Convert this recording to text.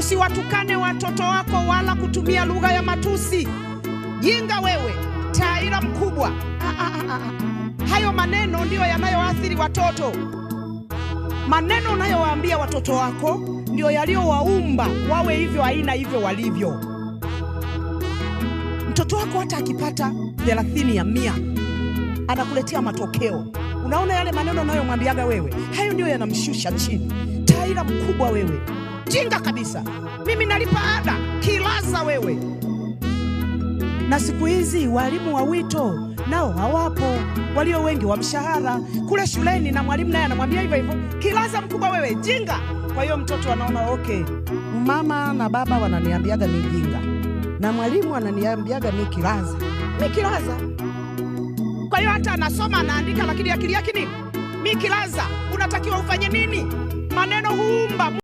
Usiwatukane watoto wako wala kutumia lugha ya matusi. Jinga wewe, taira mkubwa. Hayo maneno ndiyo yanayoathiri watoto. Maneno unayowaambia watoto wako ndio yaliyowaumba wawe hivyo, aina hivyo walivyo. Mtoto wako hata akipata 30 ya 100 anakuletea matokeo. Unaona yale maneno unayomwambiaga wewe, hayo ndio yanamshusha chini. Taira mkubwa wewe, jinga kabisa. Mimi nalipa ada, kilaza wewe. Na siku hizi walimu wa wito nao hawapo, walio wengi wa mshahara kule shuleni, na mwalimu naye anamwambia hivyo hivyo, kilaza mkubwa wewe, jinga. Kwa hiyo mtoto anaona okay, mama na baba wananiambiaga ni jinga na mwalimu ananiambiaga ni kilaza, ni kilaza. Kwa hiyo hata anasoma anaandika, lakini akili yake ni kilaza. Unatakiwa ufanye nini? Maneno huumba.